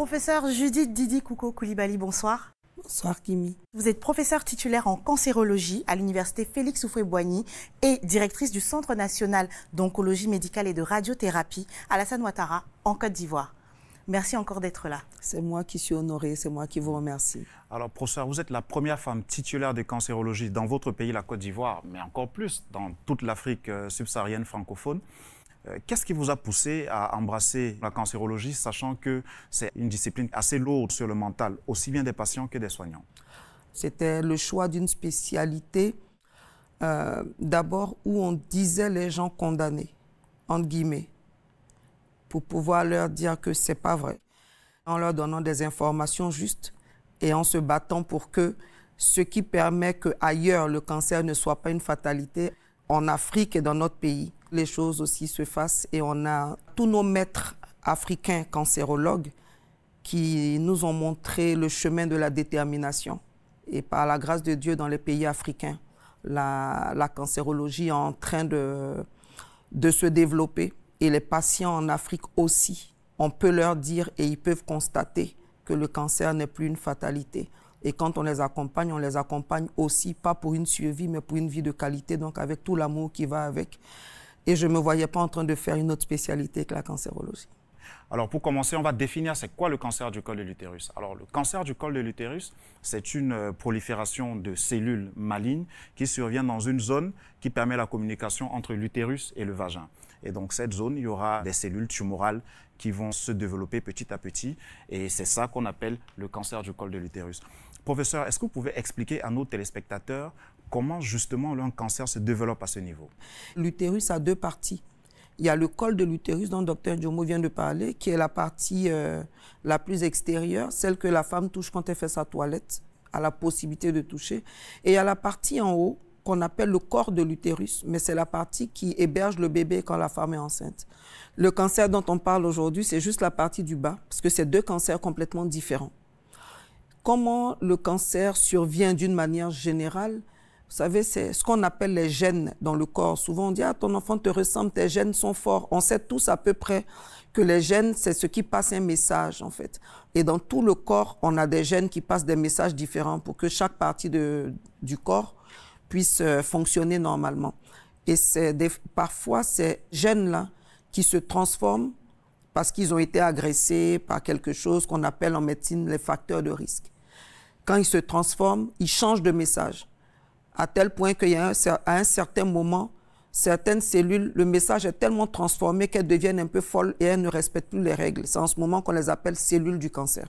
Professeur Judith Didi Kouko Koulibaly, bonsoir. Bonsoir Kimi. Vous êtes professeure titulaire en cancérologie à l'université Félix Houphouët-Boigny et directrice du Centre national d'oncologie médicale et de radiothérapie Alassane Ouattara en Côte d'Ivoire. Merci encore d'être là. C'est moi qui suis honorée, c'est moi qui vous remercie. Alors, professeur, vous êtes la première femme titulaire de cancérologie dans votre pays, la Côte d'Ivoire, mais encore plus dans toute l'Afrique subsaharienne francophone. Qu'est-ce qui vous a poussé à embrasser la cancérologie, sachant que c'est une discipline assez lourde sur le mental, aussi bien des patients que des soignants? C'était le choix d'une spécialité, d'abord où on disait les gens condamnés, entre guillemets, pour pouvoir leur dire que ce n'est pas vrai, en leur donnant des informations justes et en se battant pour que ce qui permet qu'ailleurs le cancer ne soit pas une fatalité, en Afrique et dans notre pays, les choses aussi se fassent. Et on a tous nos maîtres africains cancérologues qui nous ont montré le chemin de la détermination. Et par la grâce de Dieu, dans les pays africains, la cancérologie est en train de se développer. Et les patients en Afrique aussi, on peut leur dire et ils peuvent constater que le cancer n'est plus une fatalité. Et quand on les accompagne aussi, pas pour une survie, mais pour une vie de qualité, donc avec tout l'amour qui va avec. Et je ne me voyais pas en train de faire une autre spécialité que la cancérologie. Alors, pour commencer, on va définir c'est quoi le cancer du col de l'utérus. Alors, le cancer du col de l'utérus, c'est une prolifération de cellules malignes qui survient dans une zone qui permet la communication entre l'utérus et le vagin. Et donc, cette zone, il y aura des cellules tumorales qui vont se développer petit à petit. Et c'est ça qu'on appelle le cancer du col de l'utérus. Professeur, est-ce que vous pouvez expliquer à nos téléspectateurs comment justement un cancer se développe à ce niveau? L'utérus a deux parties. Il y a le col de l'utérus dont Dr Diomo vient de parler, qui est la partie la plus extérieure, celle que la femme touche quand elle fait sa toilette, a la possibilité de toucher. Et il y a la partie en haut qu'on appelle le corps de l'utérus, mais c'est la partie qui héberge le bébé quand la femme est enceinte. Le cancer dont on parle aujourd'hui, c'est juste la partie du bas, parce que c'est deux cancers complètement différents. Comment le cancer survient d'une manière générale? Vous savez, c'est ce qu'on appelle les gènes dans le corps. Souvent, on dit « Ah, ton enfant te ressemble, tes gènes sont forts ». On sait tous à peu près que les gènes, c'est ce qui passe un message, en fait. Et dans tout le corps, on a des gènes qui passent des messages différents pour que chaque partie du corps puisse fonctionner normalement. Et parfois, ces gènes-là qui se transforment parce qu'ils ont été agressés par quelque chose qu'on appelle en médecine les facteurs de risque. Quand ils se transforment, ils changent de message. À tel point qu'à un certain moment, certaines cellules, le message est tellement transformé qu'elles deviennent un peu folles et elles ne respectent plus les règles. C'est en ce moment qu'on les appelle cellules du cancer.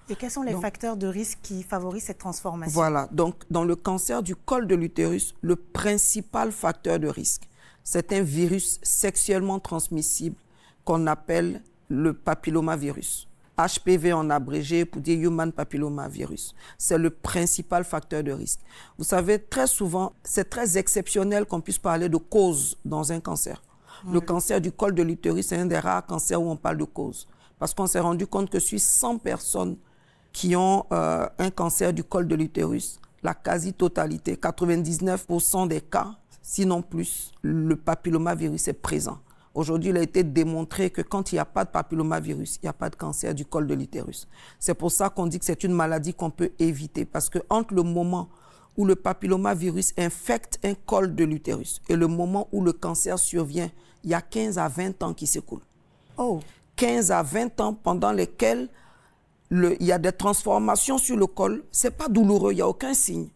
Et quels sont les facteurs de risque qui favorisent cette transformation? Voilà. Donc, dans le cancer du col de l'utérus, le principal facteur de risque, c'est un virus sexuellement transmissible qu'on appelle le papillomavirus. HPV en abrégé pour dire Human Papillomavirus. C'est le principal facteur de risque. Vous savez, très souvent, c'est très exceptionnel qu'on puisse parler de cause dans un cancer. Oui. Le cancer du col de l'utérus, c'est un des rares cancers où on parle de cause. Parce qu'on s'est rendu compte que sur 100 personnes qui ont un cancer du col de l'utérus, la quasi-totalité, 99% des cas, sinon plus, le papillomavirus est présent. Aujourd'hui, il a été démontré que quand il n'y a pas de papillomavirus, il n'y a pas de cancer du col de l'utérus. C'est pour ça qu'on dit que c'est une maladie qu'on peut éviter. Parce que entre le moment où le papillomavirus infecte un col de l'utérus et le moment où le cancer survient, il y a 15 à 20 ans qui s'écoulent. Oh. 15 à 20 ans pendant lesquels il y a des transformations sur le col. Ce n'est pas douloureux, il n'y a aucun signe.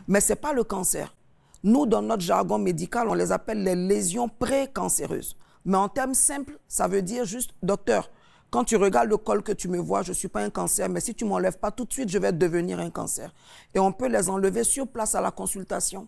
Mais ce n'est pas le cancer. Nous, dans notre jargon médical, on les appelle les lésions précancéreuses. Mais en termes simples, ça veut dire juste, docteur, quand tu regardes le col que tu me vois, je ne suis pas un cancer, mais si tu ne m'enlèves pas tout de suite, je vais devenir un cancer. Et on peut les enlever sur place à la consultation.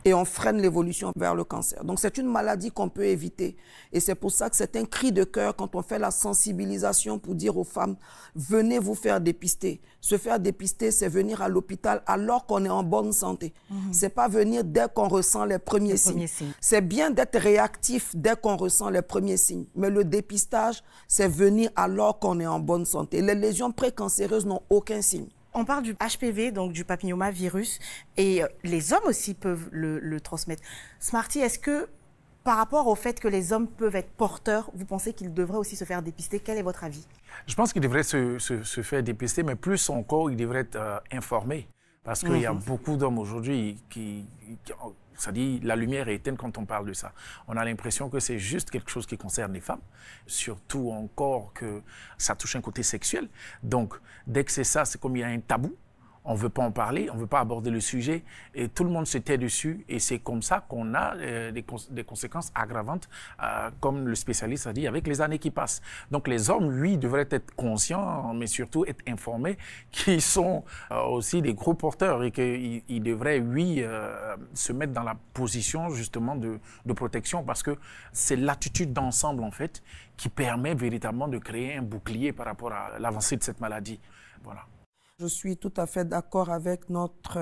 Et on freine l'évolution vers le cancer. Donc c'est une maladie qu'on peut éviter. Et c'est pour ça que c'est un cri de cœur quand on fait la sensibilisation pour dire aux femmes, venez vous faire dépister. Se faire dépister, c'est venir à l'hôpital alors qu'on est en bonne santé. C'est pas venir dès qu'on ressent les premiers signes. C'est bien d'être réactif dès qu'on ressent les premiers signes. Mais le dépistage, c'est venir alors qu'on est en bonne santé. Les lésions précancéreuses n'ont aucun signe. On parle du HPV, donc du papillomavirus, et les hommes aussi peuvent le transmettre. Smarty, est-ce que Par rapport au fait que les hommes peuvent être porteurs, vous pensez qu'ils devraient aussi se faire dépister? Quel est votre avis? Je pense qu'ils devraient se faire dépister, mais plus encore, ils devraient être informés. Parce qu'il y a beaucoup d'hommes aujourd'hui ça dit, la lumière est éteinte quand on parle de ça. On a l'impression que c'est juste quelque chose qui concerne les femmes, surtout encore que ça touche un côté sexuel. Donc, dès que c'est ça, c'est comme il y a un tabou. On ne veut pas en parler, on ne veut pas aborder le sujet et tout le monde se tait dessus. Et c'est comme ça qu'on a des conséquences aggravantes, comme le spécialiste a dit, avec les années qui passent. Donc les hommes, lui, devraient être conscients, mais surtout être informés qu'ils sont aussi des gros porteurs et qu'ils devraient, lui, se mettre dans la position justement de protection parce que c'est l'attitude d'ensemble, en fait, qui permet véritablement de créer un bouclier par rapport à l'avancée de cette maladie. Voilà. Je suis tout à fait d'accord avec notre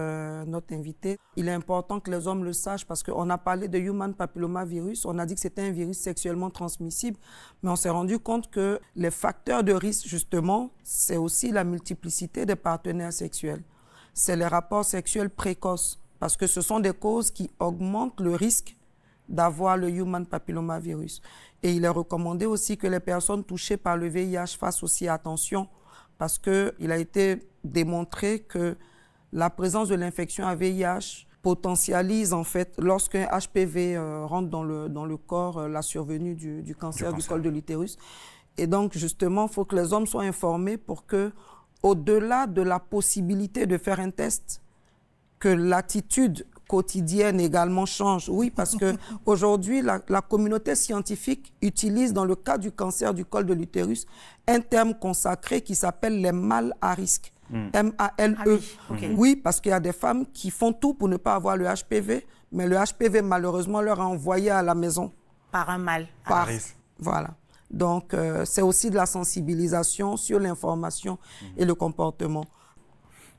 invité. Il est important que les hommes le sachent parce qu'on a parlé de human papillomavirus, on a dit que c'était un virus sexuellement transmissible, mais on s'est rendu compte que les facteurs de risque, justement, c'est aussi la multiplicité des partenaires sexuels. C'est les rapports sexuels précoces parce que ce sont des causes qui augmentent le risque d'avoir le human papillomavirus. Et il est recommandé aussi que les personnes touchées par le VIH fassent aussi attention parce qu'il a été démontré que la présence de l'infection à VIH potentialise en fait, lorsqu'un HPV rentre dans le corps, la survenue du cancer du col de l'utérus. Et donc, justement, il faut que les hommes soient informés pour que, au-delà de la possibilité de faire un test, que l'attitude quotidienne également change. Oui, parce qu'aujourd'hui, la communauté scientifique utilise, dans le cas du cancer du col de l'utérus, un terme consacré qui s'appelle les mâles à risque. M-A-L-E. Ah oui, okay. Oui, parce qu'il y a des femmes qui font tout pour ne pas avoir le HPV, mais le HPV, malheureusement, leur est envoyé à la maison. Par un mâle. Voilà. Donc, c'est aussi de la sensibilisation sur l'information et le comportement.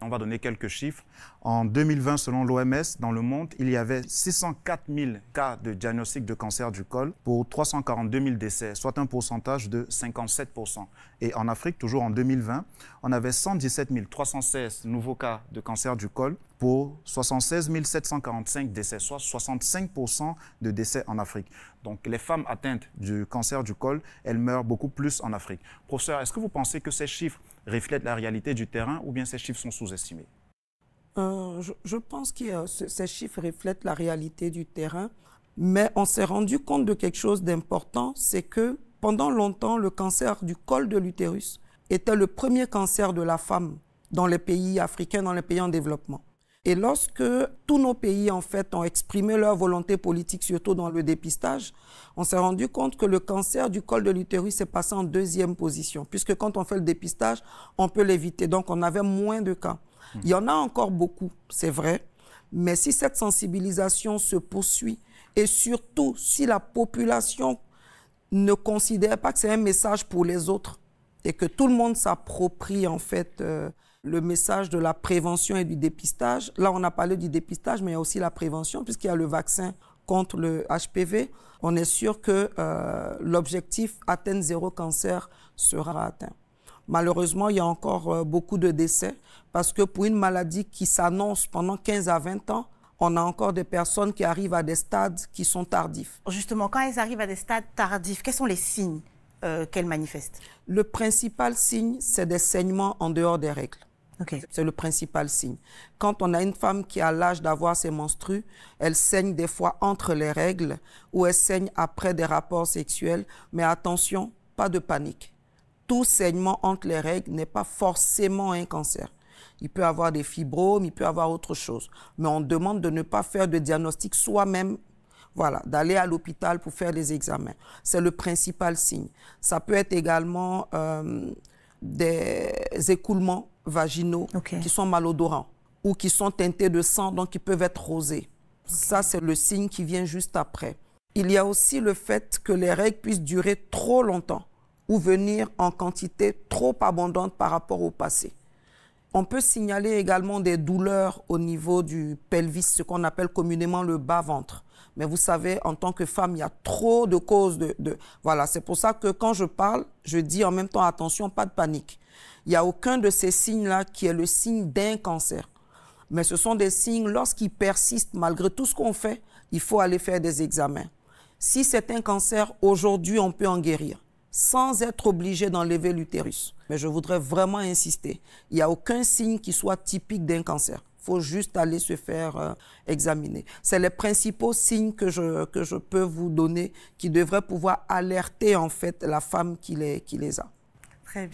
On va donner quelques chiffres. En 2020, selon l'OMS, dans le monde, il y avait 604 000 cas de diagnostic de cancer du col pour 342 000 décès, soit un pourcentage de 57%. Et en Afrique, toujours en 2020, on avait 117 316 nouveaux cas de cancer du col pour 76 745 décès, soit 65% de décès en Afrique. Donc les femmes atteintes du cancer du col, elles meurent beaucoup plus en Afrique. Professeur, est-ce que vous pensez que ces chiffres reflètent la réalité du terrain ou bien ces chiffres sont sous-estimés? Je pense que ces chiffres reflètent la réalité du terrain, mais on s'est rendu compte de quelque chose d'important, c'est que pendant longtemps, le cancer du col de l'utérus était le premier cancer de la femme dans les pays africains, dans les pays en développement. Et lorsque tous nos pays, en fait, ont exprimé leur volonté politique, surtout dans le dépistage, on s'est rendu compte que le cancer du col de l'utérus est passé en deuxième position, puisque quand on fait le dépistage, on peut l'éviter. Donc, on avait moins de cas. Il y en a encore beaucoup, c'est vrai, mais si cette sensibilisation se poursuit et surtout si la population ne considère pas que c'est un message pour les autres et que tout le monde s'approprie en fait le message de la prévention et du dépistage. Là, on a parlé du dépistage, mais il y a aussi la prévention puisqu'il y a le vaccin contre le HPV. On est sûr que l'objectif atteindre 0 cancer sera atteint. Malheureusement, il y a encore beaucoup de décès parce que pour une maladie qui s'annonce pendant 15 à 20 ans, on a encore des personnes qui arrivent à des stades qui sont tardifs. Justement, quand elles arrivent à des stades tardifs, quels sont les signes qu'elles manifestent? Le principal signe, c'est des saignements en dehors des règles. Okay. C'est le principal signe. Quand on a une femme qui a l'âge d'avoir ses menstrues, elle saigne des fois entre les règles ou elle saigne après des rapports sexuels. Mais attention, pas de panique. Tout saignement entre les règles n'est pas forcément un cancer. Il peut avoir des fibromes, il peut avoir autre chose. Mais on demande de ne pas faire de diagnostic soi-même, voilà, d'aller à l'hôpital pour faire des examens. C'est le principal signe. Ça peut être également des écoulements vaginaux qui sont malodorants ou qui sont teintés de sang, donc qui peuvent être rosés. Ça, c'est le signe qui vient juste après. Il y a aussi le fait que les règles puissent durer trop longtemps ou venir en quantité trop abondante par rapport au passé. On peut signaler également des douleurs au niveau du pelvis, ce qu'on appelle communément le bas-ventre. Mais vous savez, en tant que femme, il y a trop de causes Voilà, c'est pour ça que quand je parle, je dis en même temps, attention, pas de panique. Il n'y a aucun de ces signes-là qui est le signe d'un cancer. Mais ce sont des signes, lorsqu'ils persistent, malgré tout ce qu'on fait, il faut aller faire des examens. Si c'est un cancer, aujourd'hui, on peut en guérir sans être obligé d'enlever l'utérus. Mais je voudrais vraiment insister, il n'y a aucun signe qui soit typique d'un cancer. Il faut juste aller se faire examiner. C'est les principaux signes que je peux vous donner qui devraient pouvoir alerter en fait la femme qui les a. Très bien.